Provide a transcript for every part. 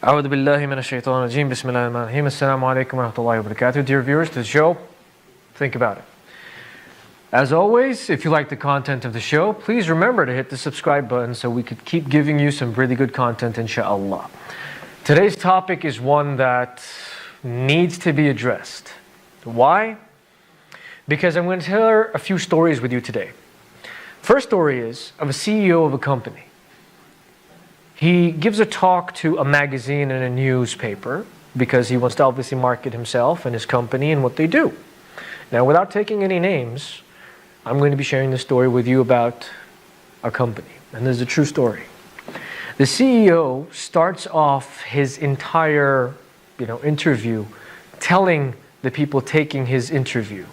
أعوذ بالله من الشيطان الرجيم بسم الله الرحمن الرحيم Assalamu alaikum wa rahmatullahi wa barakatuh. Dear viewers to the show, think about it. As always, if you like the content of the show, please remember to hit the subscribe button so we could keep giving you some really good content, inshallah. Today's topic is one that needs to be addressed. Why? Because I'm going to share a few stories with you today. First story is of a CEO of a company. He gives a talk to a magazine and a newspaper because he wants to obviously market himself and his company and what they do. Now, without taking any names, I'm going to be sharing this story with you about a company. And this is a true story. The CEO starts off his entire interview telling the people taking his interview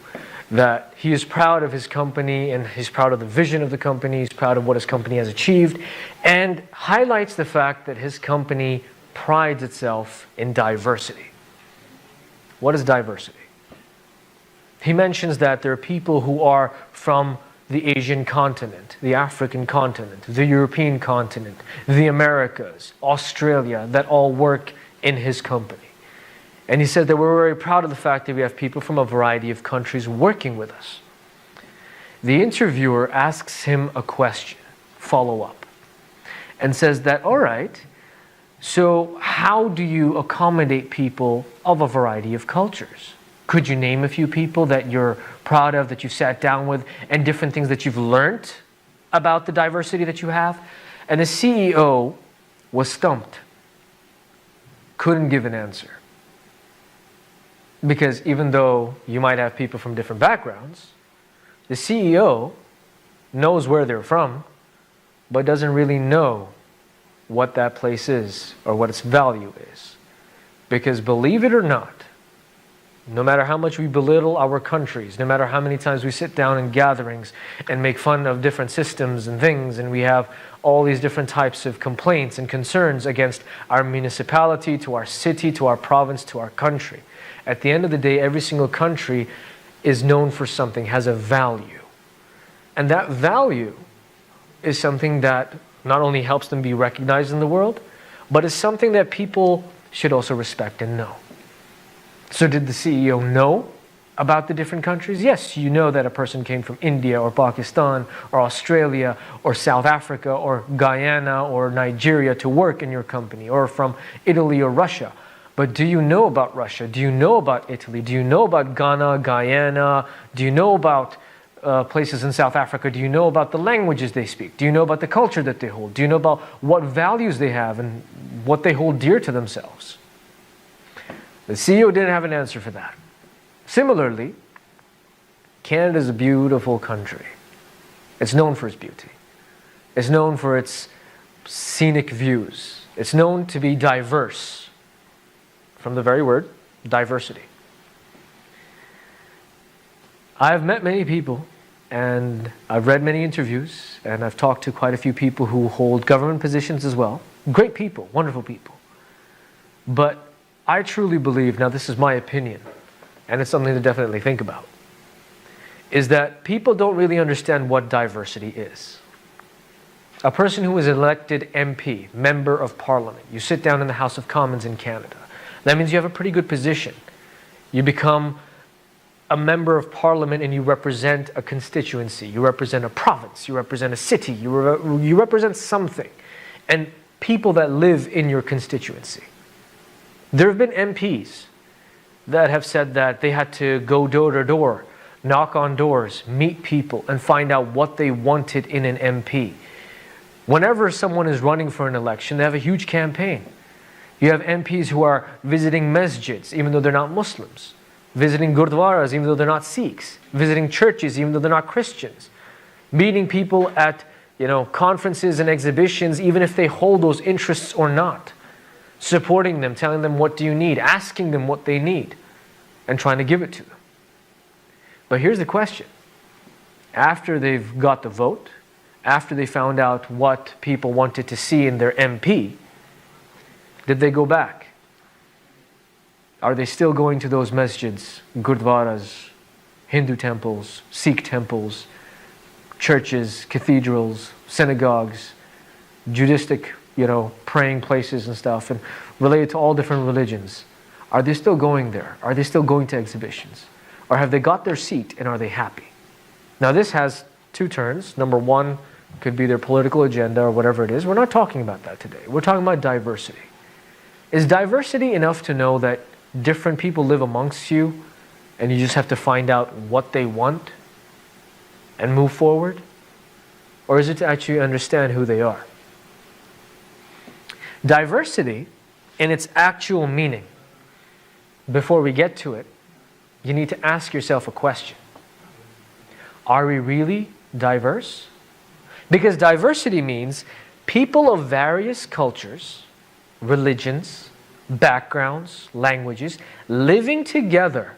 that he is proud of his company and he's proud of the vision of the company, he's proud of what his company has achieved, and highlights the fact that his company prides itself in diversity. What is diversity? He mentions that there are people who are from the Asian continent, the African continent, the European continent, the Americas, Australia, that all work in his company. And he said that we're very proud of the fact that we have people from a variety of countries working with us. The interviewer asks him a question, follow-up, and says that, all right, so how do you accommodate people of a variety of cultures? Could you name a few people that you're proud of, that you've sat down with, and different things that you've learned about the diversity that you have? And the CEO was stumped, couldn't give an answer. Because even though you might have people from different backgrounds, the CEO knows where they're from, but doesn't really know what that place is or what its value is. Because believe it or not, no matter how much we belittle our countries, no matter how many times we sit down in gatherings and make fun of different systems and things, and we have all these different types of complaints and concerns against our municipality, to our city, to our province, to our country, at the end of the day, every single country is known for something, has a value. And that value is something that not only helps them be recognized in the world, but is something that people should also respect and know. So did the CEO know about the different countries? Yes, you know that a person came from India or Pakistan or Australia or South Africa or Guyana or Nigeria to work in your company, or from Italy or Russia. But do you know about Russia? Do you know about Italy? Do you know about Ghana, Guyana? Do you know about places in South Africa? Do you know about the languages they speak? Do you know about the culture that they hold? Do you know about what values they have and what they hold dear to themselves? The CEO didn't have an answer for that. Similarly, Canada is a beautiful country. It's known for its beauty. It's known for its scenic views. It's known to be diverse. From the very word, diversity. I've met many people, and I've read many interviews, and I've talked to quite a few people who hold government positions as well. Great people, wonderful people. But I truly believe, now this is my opinion, and it's something to definitely think about, is that people don't really understand what diversity is. A person who is elected MP, Member of Parliament, you sit down in the House of Commons in Canada. That means you have a pretty good position. You become a member of parliament and you represent a constituency. You represent a province. You represent a city. You represent something. And people that live in your constituency. There have been MPs that have said that they had to go door to door, knock on doors, meet people, and find out what they wanted in an MP. Whenever someone is running for an election, they have a huge campaign. You have MPs who are visiting masjids, even though they're not Muslims. Visiting gurdwaras, even though they're not Sikhs. Visiting churches, even though they're not Christians. Meeting people at conferences and exhibitions, even if they hold those interests or not. Supporting them, telling them what do you need, asking them what they need, and trying to give it to them. But here's the question. After they've got the vote, after they found out what people wanted to see in their MP, did they go back? Are they still going to those masjids, gurdwaras, Hindu temples, Sikh temples, churches, cathedrals, synagogues, Judaistic, praying places and stuff, and related to all different religions, are they still going there? Are they still going to exhibitions? Or have they got their seat and are they happy? Now this has two turns. Number one could be their political agenda or whatever it is. We're not talking about that today. We're talking about diversity. Is diversity enough to know that different people live amongst you and you just have to find out what they want and move forward? Or is it to actually understand who they are? Diversity, in its actual meaning, before we get to it, you need to ask yourself a question. Are we really diverse? Because diversity means people of various cultures, religions, backgrounds, languages, living together.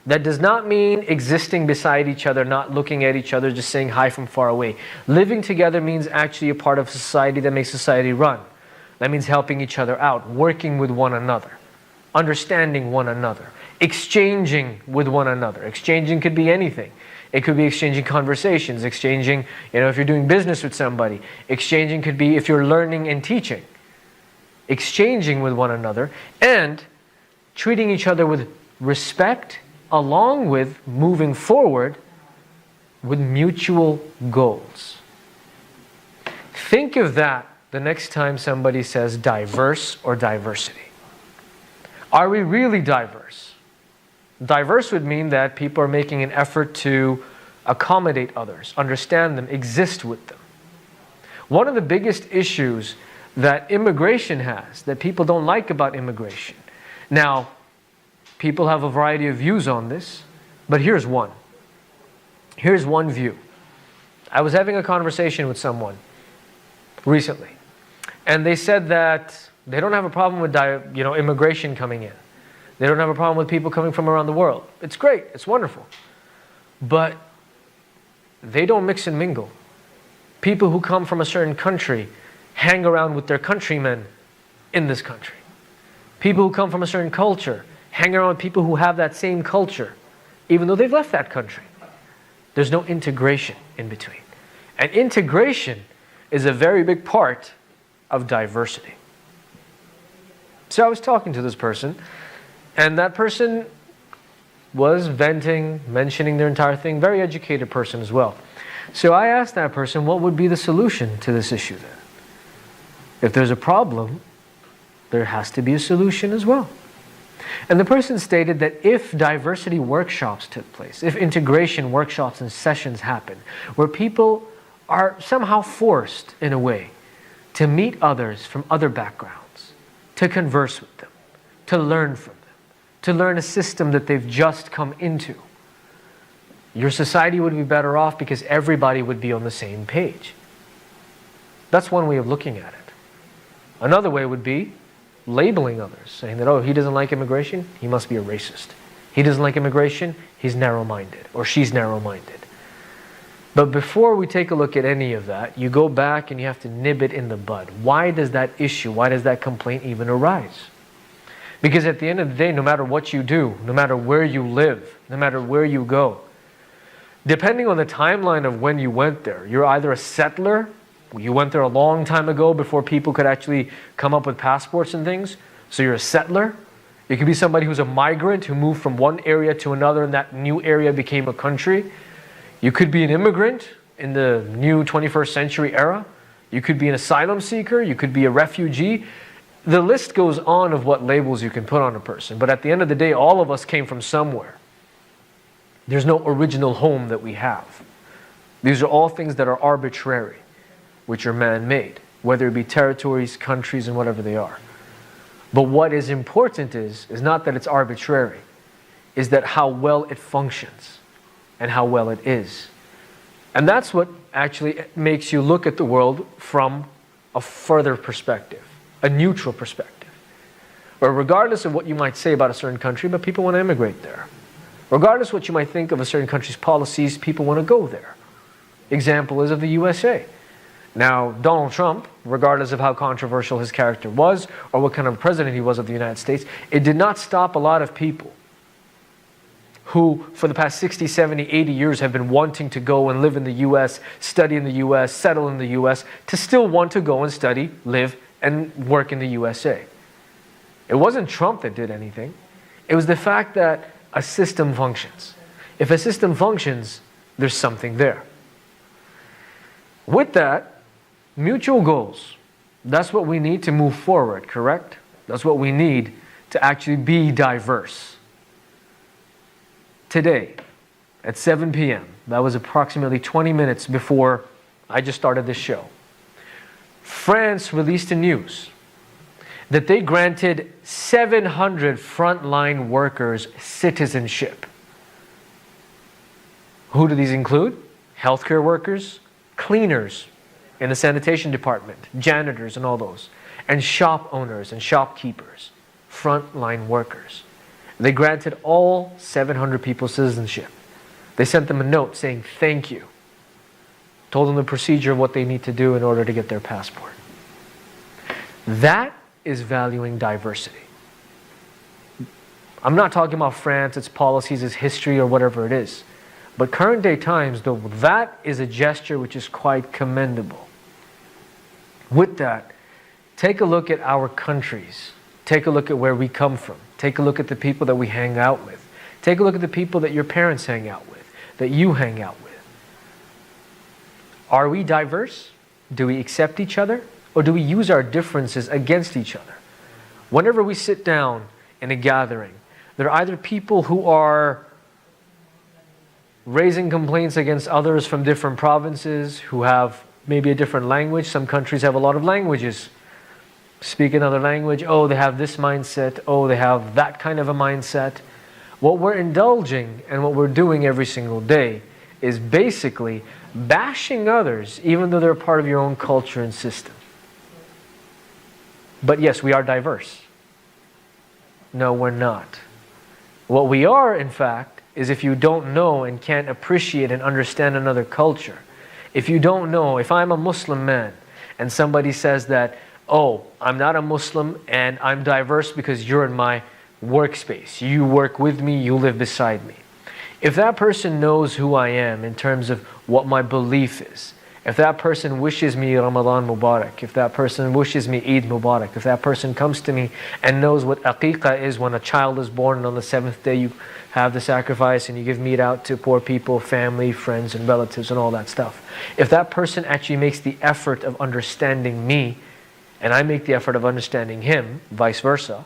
That does not mean existing beside each other, not looking at each other, just saying hi from far away. Living together means actually a part of society that makes society run. That means helping each other out, working with one another, understanding one another, exchanging with one another. Exchanging could be anything. It could be exchanging conversations, exchanging, if you're doing business with somebody. Exchanging could be if you're learning and teaching. Exchanging with one another and treating each other with respect, along with moving forward with mutual goals. Think of that the next time somebody says diverse or diversity. Are we really diverse? Diverse would mean that people are making an effort to accommodate others, understand them, exist with them. One of the biggest issues that immigration has, that people don't like about immigration. Now, people have a variety of views on this, but here's one. Here's one view. I was having a conversation with someone recently, and they said that they don't have a problem with immigration coming in. They don't have a problem with people coming from around the world. It's great, it's wonderful. But they don't mix and mingle. People who come from a certain country hang around with their countrymen in this country. People who come from a certain culture hang around with people who have that same culture, even though they've left that country. There's no integration in between. And integration is a very big part of diversity. So I was talking to this person, and that person was venting, mentioning their entire thing, very educated person as well. So I asked that person, what would be the solution to this issue then? If there's a problem, there has to be a solution as well. And the person stated that if diversity workshops took place, if integration workshops and sessions happen, where people are somehow forced in a way to meet others from other backgrounds, to converse with them, to learn from them, to learn a system that they've just come into, your society would be better off because everybody would be on the same page. That's one way of looking at it. Another way would be labeling others, saying that, oh, he doesn't like immigration, he must be a racist. He doesn't like immigration, he's narrow-minded, or she's narrow-minded. But before we take a look at any of that, you go back and you have to nib it in the bud. Why does that issue, why does that complaint even arise? Because at the end of the day, no matter what you do, no matter where you live, no matter where you go, depending on the timeline of when you went there, you're either a settler, you went there a long time ago before people could actually come up with passports and things, so you're a settler. You could be somebody who's a migrant who moved from one area to another and that new area became a country. You could be an immigrant in the new 21st century era. You could be an asylum seeker. You could be a refugee. The list goes on of what labels you can put on a person. But at the end of the day, all of us came from somewhere. There's no original home that we have. These are all things that are arbitrary, which are man-made, whether it be territories, countries, and whatever they are. But what is important is not that it's arbitrary, is that how well it functions and how well it is. And that's what actually makes you look at the world from a further perspective, a neutral perspective. Or regardless of what you might say about a certain country, but people want to immigrate there. Regardless of what you might think of a certain country's policies, people want to go there. Example is of the USA. Now, Donald Trump, regardless of how controversial his character was or what kind of president he was of the United States, it did not stop a lot of people who for the past 60, 70, 80 years have been wanting to go and live in the US, study in the US, settle in the US, to still want to go and study, live, and work in the USA. It wasn't Trump that did anything. It was the fact that a system functions. If a system functions, there's something there. With that, mutual goals. That's what we need to move forward, correct? That's what we need to actually be diverse. Today, at 7 p.m., that was approximately 20 minutes before I just started this show, France released the news that they granted 700 frontline workers citizenship. Who do these include? Healthcare workers, cleaners in the sanitation department, janitors and all those, and shop owners and shopkeepers, frontline workers. They granted all 700 people citizenship. They sent them a note saying thank you. Told them the procedure of what they need to do in order to get their passport. That is valuing diversity. I'm not talking about France, its policies, its history, or whatever it is. But current day times, though, that is a gesture which is quite commendable. With that, take a look at our countries. Take a look at where we come from. Take a look at the people that we hang out with. Take a look at the people that your parents hang out with, that you hang out with. Are we diverse? Do we accept each other? Or do we use our differences against each other? Whenever we sit down in a gathering, there are either people who are raising complaints against others from different provinces who have maybe a different language. Some countries have a lot of languages. Speak another language. Oh, they have this mindset. Oh, they have that kind of a mindset. What we're indulging and what we're doing every single day is basically bashing others, even though they're part of your own culture and system. But yes, we are diverse. No, we're not. What we are, in fact, is if you don't know and can't appreciate and understand another culture. If you don't know, if I'm a Muslim man and somebody says that, oh, I'm not a Muslim and I'm diverse because you're in my workspace. You work with me, you live beside me. If that person knows who I am in terms of what my belief is, if that person wishes me Ramadan Mubarak, if that person wishes me Eid Mubarak, if that person comes to me and knows what aqiqah is when a child is born and on the 7th day you have the sacrifice and you give meat out to poor people, family, friends and relatives and all that stuff. If that person actually makes the effort of understanding me and I make the effort of understanding him, vice versa,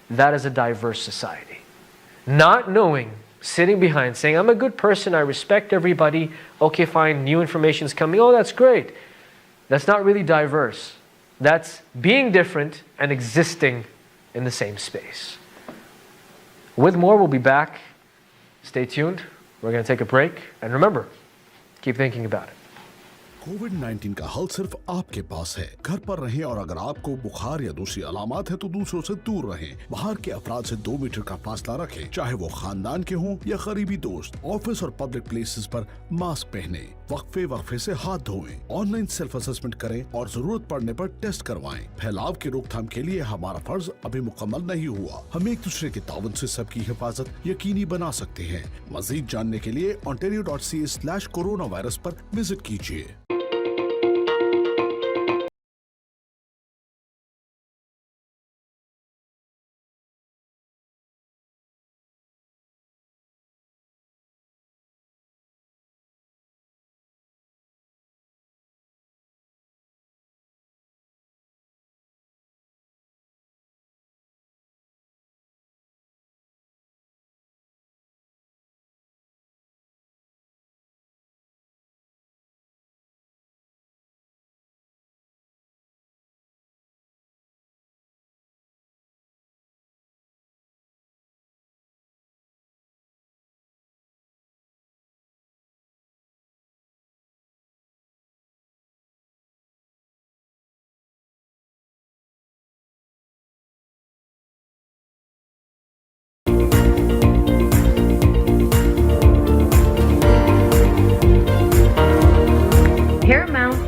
that is a diverse society. Not knowing, sitting behind, saying, I'm a good person, I respect everybody, okay fine, new information's coming, oh that's great. That's not really diverse. That's being different and existing in the same space. With more, we'll be back. Stay tuned. We're going to take a break. And remember, keep thinking about it. कोविड-19 का हल सिर्फ आपके पास है। घर पर रहें और अगर आपको बुखार या दूसरी अलामत है तो दूसरों से दूर रहें। बाहर के अफराद से 2 मीटर का फासला रखें, चाहे वो खानदान के हों या करीबी दोस्त। ऑफिस और पब्लिक प्लेसेस पर मास्क पहने, वक्फे से हाथ धोएं, ऑनलाइन सेल्फ असेसमेंट करें और जरूरत पड़ने पर टेस्ट करवाएं। फैलाव की रोकथाम के लिए हमारा फर्ज अभी मुकम्मल नहीं हुआ। हम एक दूसरे के ताउन से सबकी हिफाजत यकीनी बना सकते हैं। मजीद जानने के लिए ontario.ca/coronavirus पर विजिट कीजिए।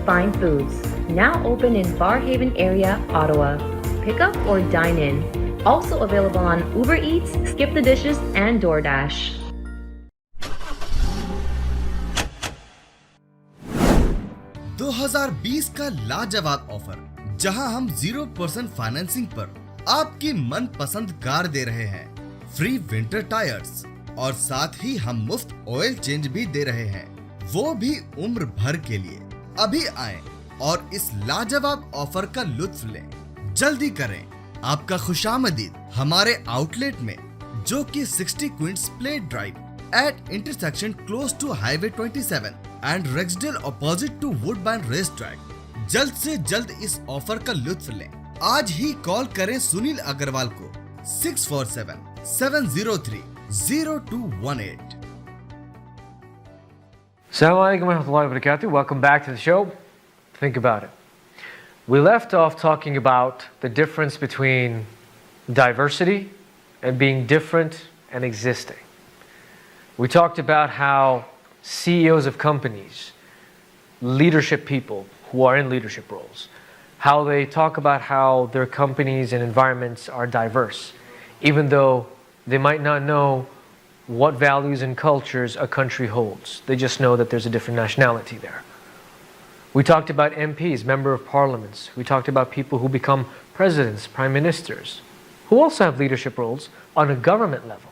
Fine Foods, now open in Barhaven area, Ottawa. Pick up or dine in. Also available on Uber Eats, Skip the Dishes, and DoorDash. 2020 का लाजवाब ऑफर, जहां हम 0% फाइनेंसिंग पर आपकी मनपसंद कार दे रहे हैं, फ्री विंटर टायर्स, और साथ ही हम मुफ्त ऑयल चेंज भी दे रहे हैं, वो भी उम्र भर के लिए। अभी आएं और इस लाजवाब ऑफर का लुत्फ लें। जल्दी करें, आपका खुशामदीद हमारे आउटलेट में, जो कि 60 Queens Plate Drive at intersection close to highway 27 and Rexdale opposite to Woodbine race track. जल्द से जल्द इस ऑफर का लुत्फ लें। आज ही कॉल करें सुनील अग्रवाल को 647-703-0218। Assalamu alaikum warahmatullahi wabarakatuh. Welcome back to the show. Think about it. We left off talking about the difference between diversity and being different and existing. We talked about how CEOs of companies, leadership people who are in leadership roles, how they talk about how their companies and environments are diverse, even though they might not know what values and cultures a country holds. They just know that there's a different nationality there. We talked about MPs, member of parliaments. We talked about people who become presidents, prime ministers, who also have leadership roles on a government level,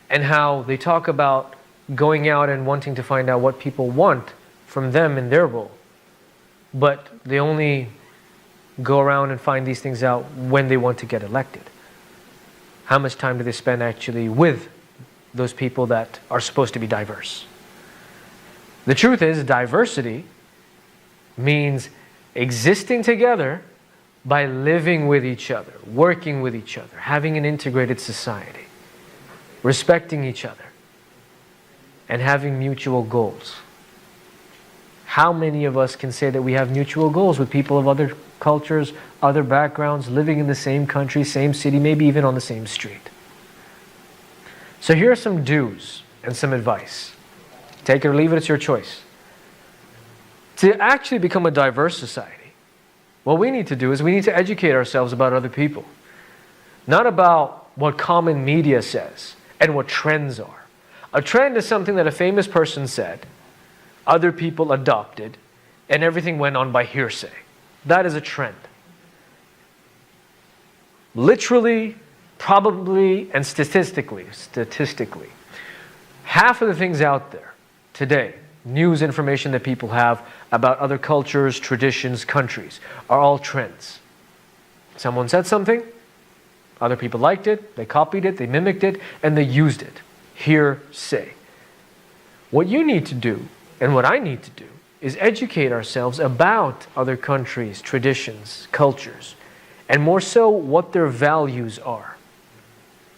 and how they talk about going out and wanting to find out what people want from them in their role. But they only go around and find these things out when they want to get elected. How much time do they spend actually with those people that are supposed to be diverse? The truth is, diversity means existing together by living with each other, working with each other, having an integrated society, respecting each other, and having mutual goals. How many of us can say that we have mutual goals with people of other cultures, other backgrounds, living in the same country, same city, maybe even on the same street? So here are some do's and some advice. Take it or leave it, it's your choice. To actually become a diverse society, what we need to do is we need to educate ourselves about other people. Not about what common media says and what trends are. A trend is something that a famous person said, other people adopted, and everything went on by hearsay. That is a trend. Literally, probably, and statistically, half of the things out there today, news information that people have about other cultures, traditions, countries, are all trends. Someone said something, other people liked it, they copied it, they mimicked it, and they used it. Hearsay. What you need to do, and what I need to do, is educate ourselves about other countries, traditions, cultures, and more so what their values are.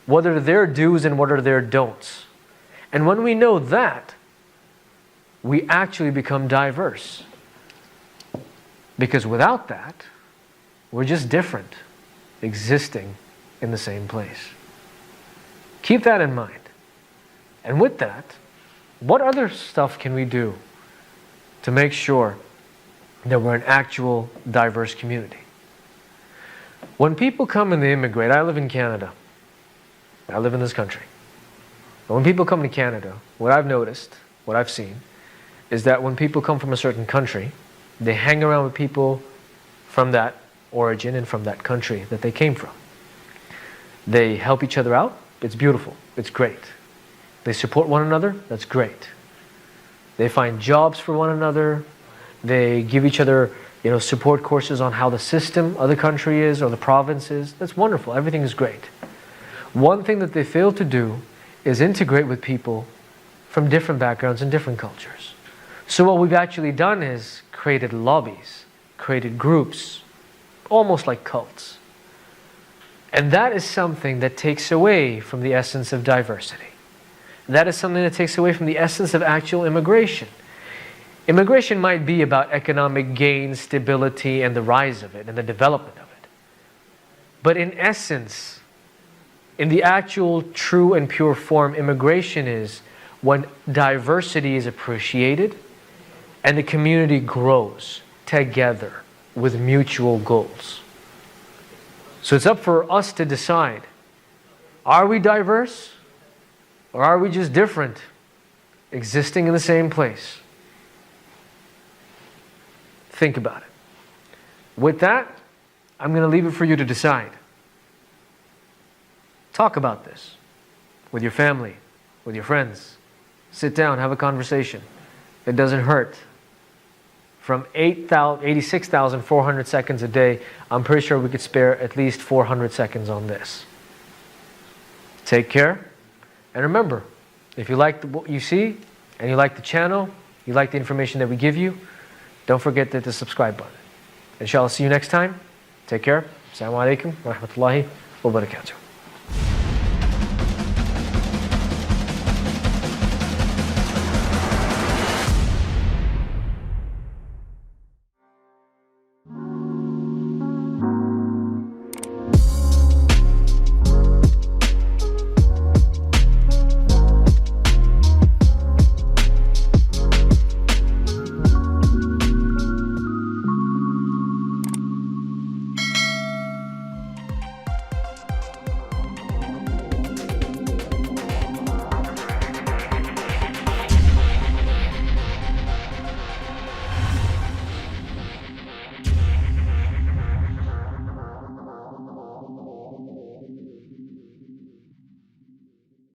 What are their do's and what are their don'ts. And when we know that, we actually become diverse. Because without that, we're just different, existing in the same place. Keep that in mind. And with that, what other stuff can we do to make sure that we're an actual diverse community? When people come and they immigrate, I live in Canada. I live in this country. But when people come to Canada, what I've noticed, what I've seen, is that when people come from a certain country, they hang around with people from that origin and from that country that they came from. They help each other out. It's beautiful. It's great. They support one another. That's great. They find jobs for one another. They give each other, support courses on how the system of the country is or the province is. That's wonderful. Everything is great. One thing that they fail to do is integrate with people from different backgrounds and different cultures. So what we've actually done is created lobbies, created groups, almost like cults. And that is something that takes away from the essence of diversity. That is something that takes away from the essence of actual immigration. Immigration might be about economic gain, stability, and the rise of it, and the development of it. But in essence, in the actual true and pure form, immigration is when diversity is appreciated and the community grows together with mutual goals. So it's up for us to decide, are we diverse or are we just different, existing in the same place? Think about it. With that, I'm going to leave it for you to decide. Talk about this with your family, with your friends. Sit down, have a conversation. It doesn't hurt. From 86,400 seconds a day, I'm pretty sure we could spare at least 400 seconds on this. Take care. And remember, if you like what you see, and you like the channel, you like the information that we give you, don't forget to hit the subscribe button. Inshallah, see you next time. Take care. Assalamu alaikum wa rahmatullahi wa barakatuh.